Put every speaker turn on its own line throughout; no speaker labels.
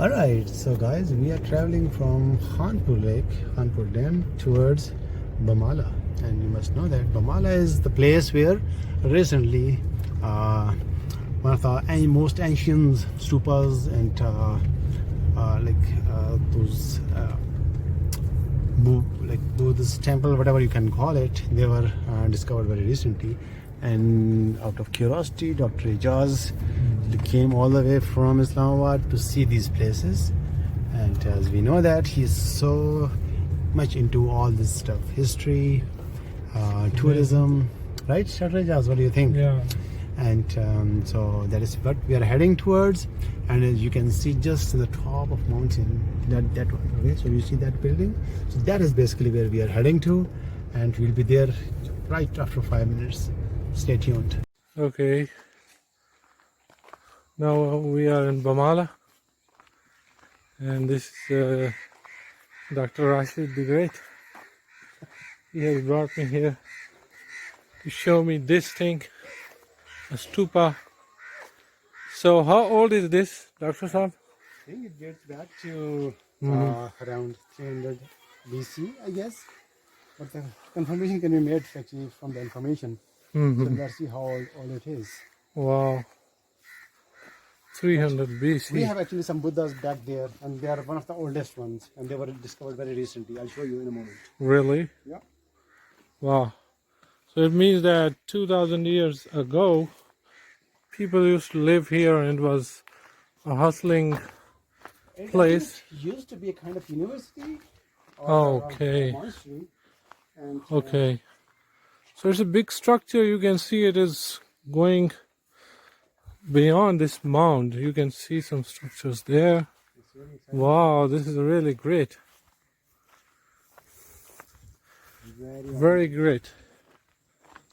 Alright, so guys, we are traveling from Khanpur Lake, Khanpur Dam towards Bhamala. And you must know that Bhamala is the place where recently one of the most ancient stupas and those like Buddhist temple, whatever you can call it, they were discovered very recently. And out of curiosity, Dr. Ijaz came all the way from Islamabad to see these places. And as we know that he's so much into all this stuff, history, tourism, right, Dr. Ijaz? What do you think?
Yeah.
And so that is what we are heading towards. And as you can see, just to the top of mountain, that one. Okay, so you see that building. So that is basically where we are heading to, and we'll be there right after 5 minutes. Stay tuned.
Okay. Now we are in Bhamala, and this is Dr. Rashid the Great. He has brought me here to show me this thing, a stupa. So how old is this, Dr. Saab?
I think it gets back to around 300 BC, I guess. But the confirmation can be made actually from the information. So let's see how old it is.
Wow. 300 BC.
We have actually some Buddhas back there, and they are one of the oldest ones, and they were discovered very recently. I'll show you in a moment.
Really?
Yeah.
Wow. So it means that 2000 years ago, people used to live here and it was a hustling place.
It used to be a kind of university
Okay.
or monastery. And,
Okay. So it's a big structure. You can see it is going beyond this mound. You can see some structures there. Wow, this is really great. Very great.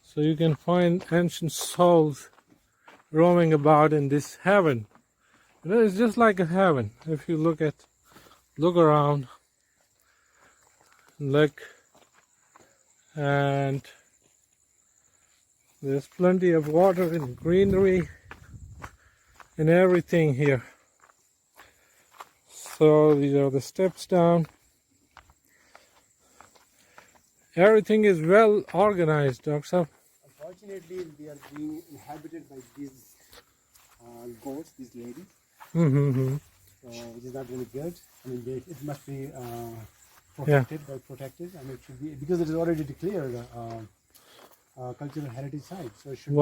So you can find ancient souls roaming about in this heaven. You know, it's just like a heaven. If you look around, look, and there's plenty of water and greenery and everything here. So these are the steps down. Everything is well organized, Dr.
Unfortunately, we are being inhabited by these ghosts, these ladies. So which is not really good. I mean, it must be protected. Yeah. Protected, and it should be, because it is already declared cultural heritage site. So it should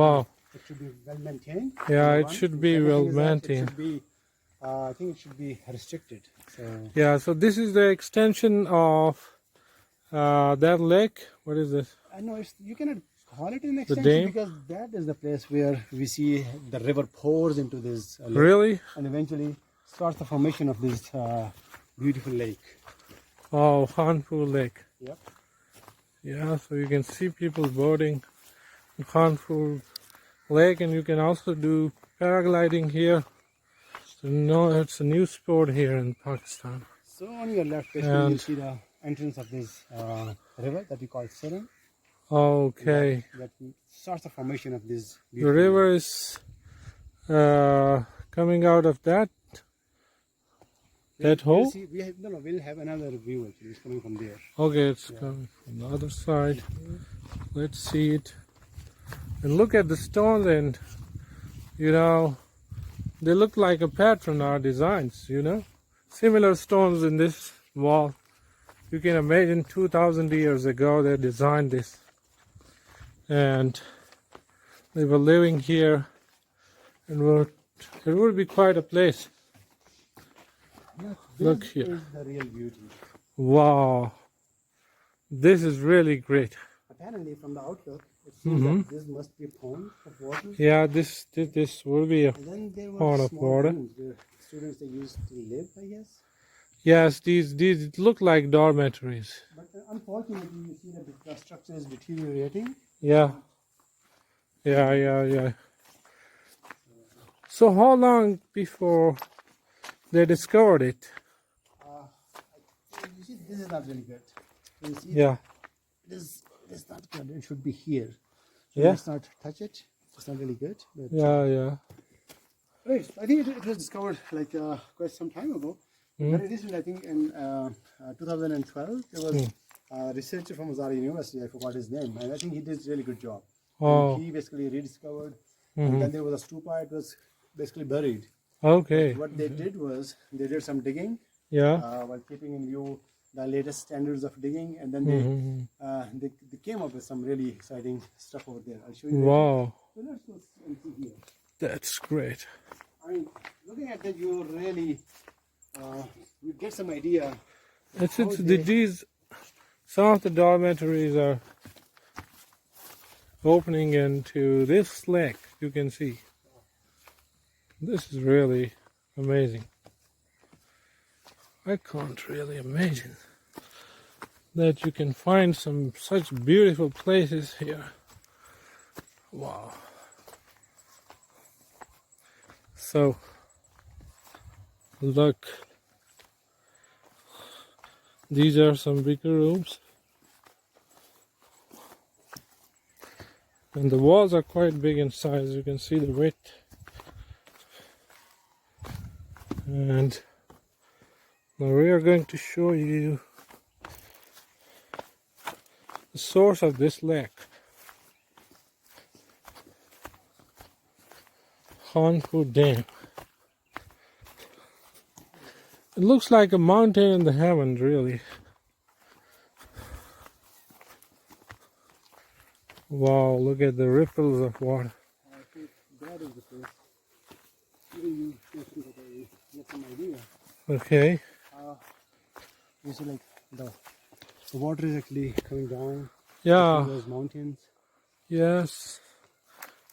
it should be well maintained.
Yeah, it should be well maintained.
I think it should be restricted. So
yeah, so this is the extension of that lake. What is this?
I know you cannot call it an extension because that is the place where we see the river pours into this lake.
Really?
And eventually starts the formation of this beautiful lake.
Oh, Khanpur Lake.
Yep. Yeah,
so you can see people boating in Khanpur Lake, and you can also do paragliding here. So it's a new sport here in Pakistan.
So on your left, basically, you see the entrance of this river that we call Siran.
Okay.
That starts the formation of this.
The river is coming out of that hole?
We'll have another view actually. It's coming from there.
Okay, it's coming from the other side. Let's see it. And look at the stones, and they look like a pattern or designs, Similar stones in this wall. You can imagine 2000 years ago they designed this. And they were living here, and it would be quite a place. Look here.
This is the real beauty.
Wow. This is really great.
Apparently, from the outlook, it seems that this must be a pond of water.
Yeah, this will be a pond of water.
Rooms where students they used to live, I guess.
Yes, these look like dormitories.
But unfortunately, you see that the structure is deteriorating.
Yeah. So how long before they discovered it?
You see, this is not really good. So you see, this is not good. It should be here. So let's not touch it. It's not really good. But
yeah.
Right. I think it was discovered like quite some time ago. Very recent, I think in 2012, there was a researcher from Azari University, I forgot his name, and I think he did a really good job.
Oh.
He basically rediscovered, and then there was a stupa, it was basically buried.
Okay.
What they did was, they did some digging
Yeah.
while keeping in view the latest standards of digging, and then they came up with some really exciting stuff over there. I'll show you later.
Wow.
So let's go and see here.
That's great.
I mean, looking at that, you really you get some idea.
These some of the dormitories are opening into this lake. You can see. This is really amazing. I can't really imagine that you can find some such beautiful places here. Wow. So, look, these are some bigger rooms, and the walls are quite big in size. You can see the width, and now we are going to show you the source of this lake. Khanpur Dam. It looks like a mountain in the heavens, really. Wow, look at the ripples of water.
I think that is the place. Even you get some idea.
Okay.
You see, like the water is actually coming down.
Yeah.
Those mountains.
Yes.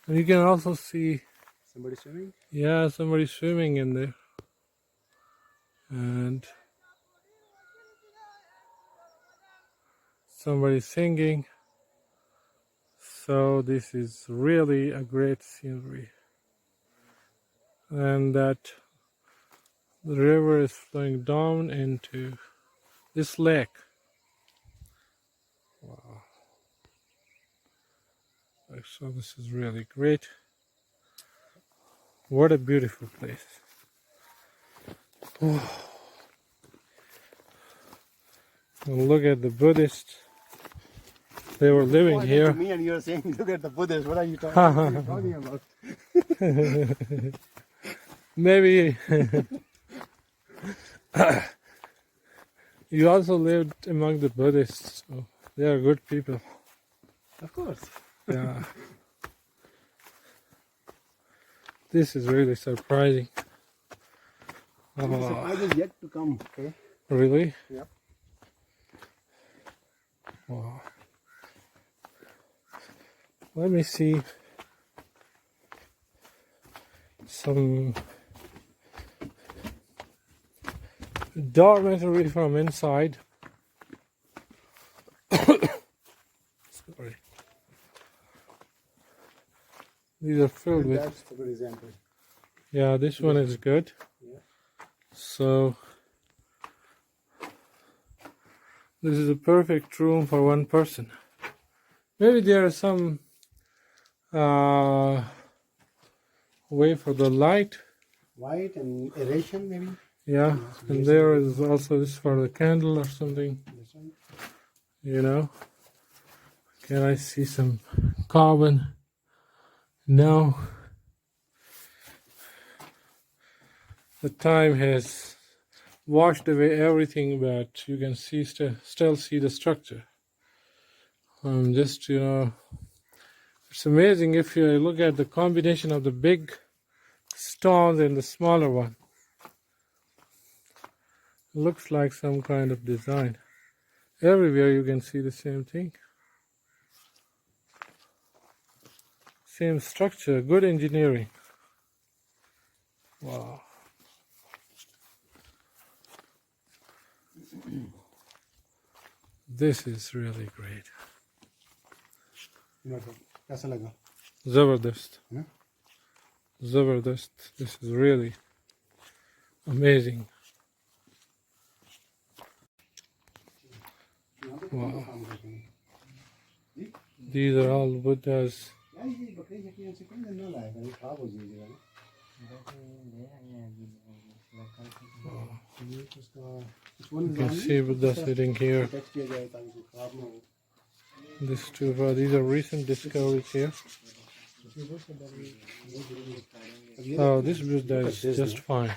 And you can also see,
Somebody swimming.
yeah, somebody swimming in there. And somebody singing. So this is really a great scenery. And that the river is flowing down into this lake. Wow. So this is really great. What a beautiful place. Oh. And look at the Buddhists. They were living here.
To me, and you're saying, look at the Buddhists. What are you talking about?
Maybe you also lived among the Buddhists, so they are good people.
Of course.
Yeah. This is really surprising.
The surprise is yet to come. Okay.
Really?
Yep.
Wow. Let me see some dormitory from inside. Sorry. These are filled with.
That's a good example.
Yeah, this one is good.
Yeah.
So this is a perfect room for one person. Maybe there is some way for the light.
White and aeration, maybe.
Yeah, and there is also this for the candle or something.
This one.
You know. Can I see some carbon? No. The time has washed away everything, but you can see still see the structure. Just, you know, it's amazing if you look at the combination of the big stones and the smaller one. It looks like some kind of design. Everywhere you can see the same thing. Same structure, good engineering. Wow. This is really great.
कैसा लगा?
Zabardast.
Yeah?
Zabardast. This is really amazing. Wow. These are all Buddhas. You can see Buddha sitting here. This stupa, these are recent discoveries here. Oh, this Buddha is just fine.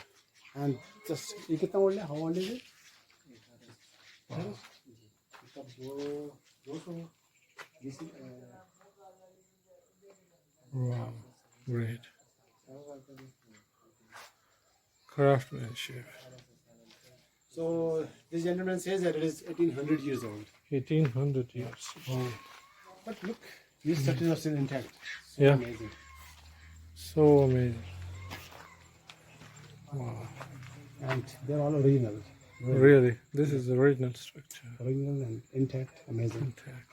And just how old is it?
Wow, great. Craftsmanship.
So this gentleman says that it is 1800 years old.
1800 years. Wow.
But look, these structures are still intact. So
Yeah.
amazing.
So amazing. Wow.
And they're all original.
Really, this is the original structure.
Original and intact, amazing.
Intact.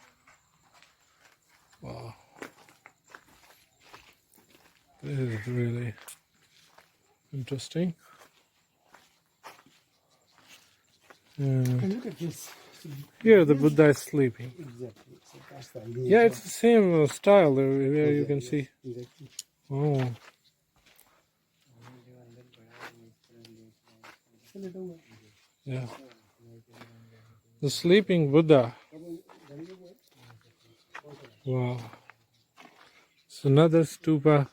Wow. This is really interesting.
And look at this.
Here the Buddha is sleeping.
Exactly. So that's the idea.
Yeah, it's the same style where you can see.
Exactly.
Oh, yeah. The sleeping Buddha. Wow. It's another stupa.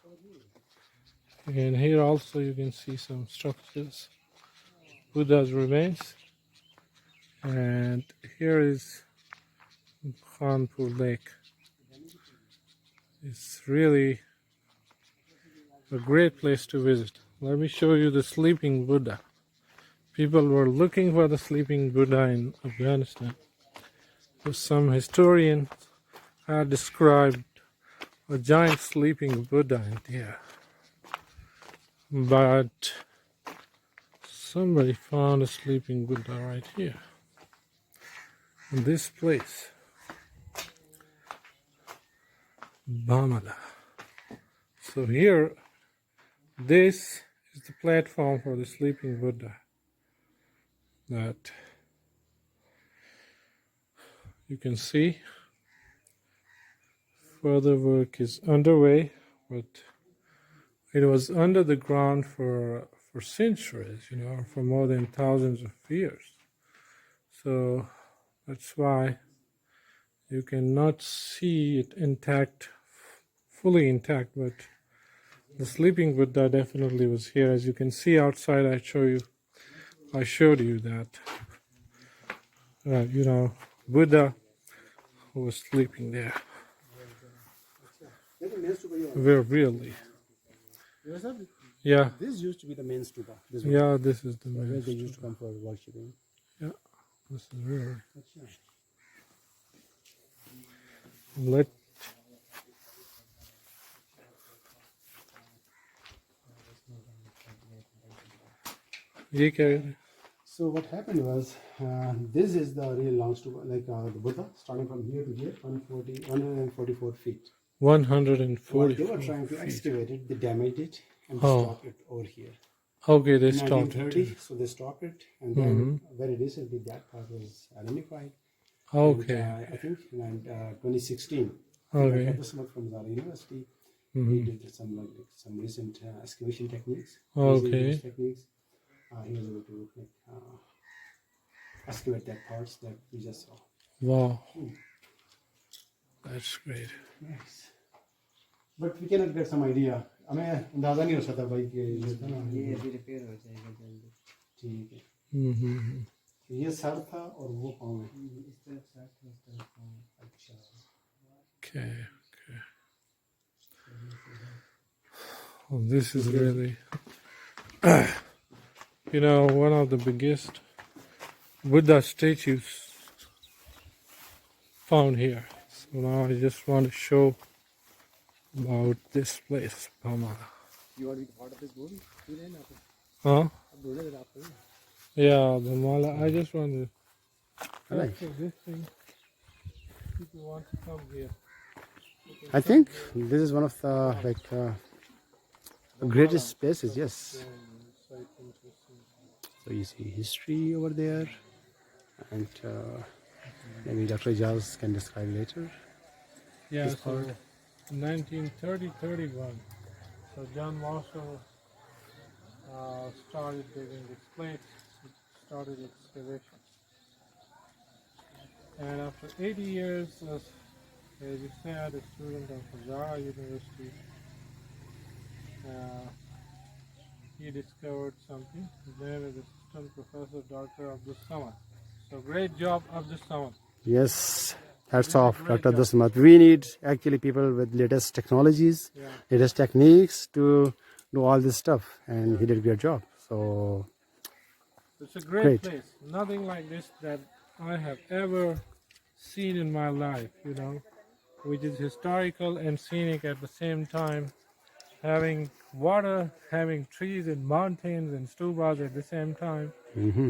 And here also you can see some structures. Buddha's remains. And here is Khanpur Lake. It's really a great place to visit. Let me show you the sleeping Buddha. People were looking for the sleeping Buddha in Afghanistan. So some historians had described a giant sleeping Buddha in there. But somebody found a sleeping Buddha right here. In this place. Bhamala. So here, this is the platform for the sleeping Buddha. That you can see. Further work is underway, but it was under the ground for centuries, for more than thousands of years. So that's why you cannot see it intact, fully intact, but the sleeping Buddha definitely was here. As you can see outside, I showed you that, Buddha who was sleeping there. Where really? Yeah.
This used to be the main stupa. This
Yeah, this is the main
where they used
stupa.
to come for worshipping.
Yeah, this is really.
Achha.
Let. ये क्या है?
So what happened was, this is the real long stupa, like the Buddha, starting from here to here, 144 feet.
140.
While they were trying to excavate it, they damaged it and stopped it over here.
Okay, they
In
stopped
1930,
it.
so they stopped it, and then very recently that part was identified.
Okay.
And, I think in 2016,
Okay.
Professor from Zara University, he did some recent excavation techniques.
Okay.
Using those techniques, he was able to excavate that parts that we just saw.
Wow. That's great.
Nice. But we cannot get some idea. हमें अंदाजा नहीं हो सकता भाई कि ये था ना
ये अभी रिपेयर हो जाएगा जल्दी।
ठीक है
Mm-hmm.
ये सर था और वो पाँव है
इस तरफ साथ है, इस तरफ पाँव।
अच्छा
Okay. Well, this is really, one of the biggest Buddha statues found here. So now I just want to show about this place, Bhamala.
You want to be part of this movie?
Huh?
Movie?
Yeah, Bhamala. I just want to
Right.
capture this thing. People want to come here.
I think this is one of the greatest places. Yes. So you see history over there, and maybe Dr. Ijaz can describe later.
Yeah,
This
so
part.
1930-31. So John Marshall started digging this place, started excavation. And after 80 years, as you said, a student of Hazara University, uh, he discovered something. His name is Assistant Professor Dr. Abdul Samad. So great job, Abdul Samad.
Yes, hats
Really
off,
great
Dr.
job.
Dasmat. We need actually people with latest technologies,
Yeah.
latest techniques to do all this stuff, and he did a great job. So
It's a great
great.
place. Nothing like this that I have ever seen in my life, you know, which is historical and scenic at the same time, having water, having trees and mountains and stupas at the same time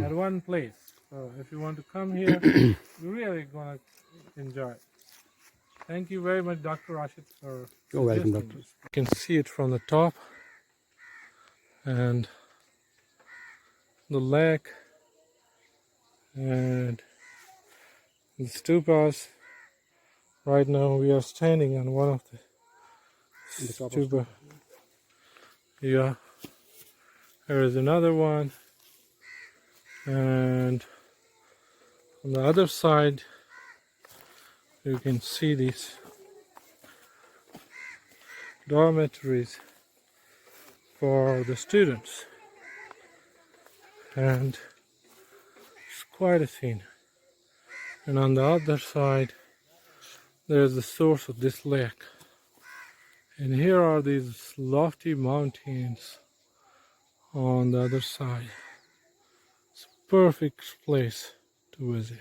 at one place. So if you want to come here, you're really going to enjoy it. Thank you very much, Dr. Rashid, for
You're welcome,
suggesting
doctor.
this. You can see it from the top and the lake and the stupas. Right now we are standing on one of the
The top of
stupa. Yeah, there is another one, and on the other side you can see these dormitories for the students, and it's quite a scene. And on the other side there's the source of this lake, and here are these lofty mountains on the other side. It's a perfect place to visit.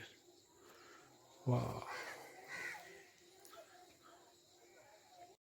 Wow.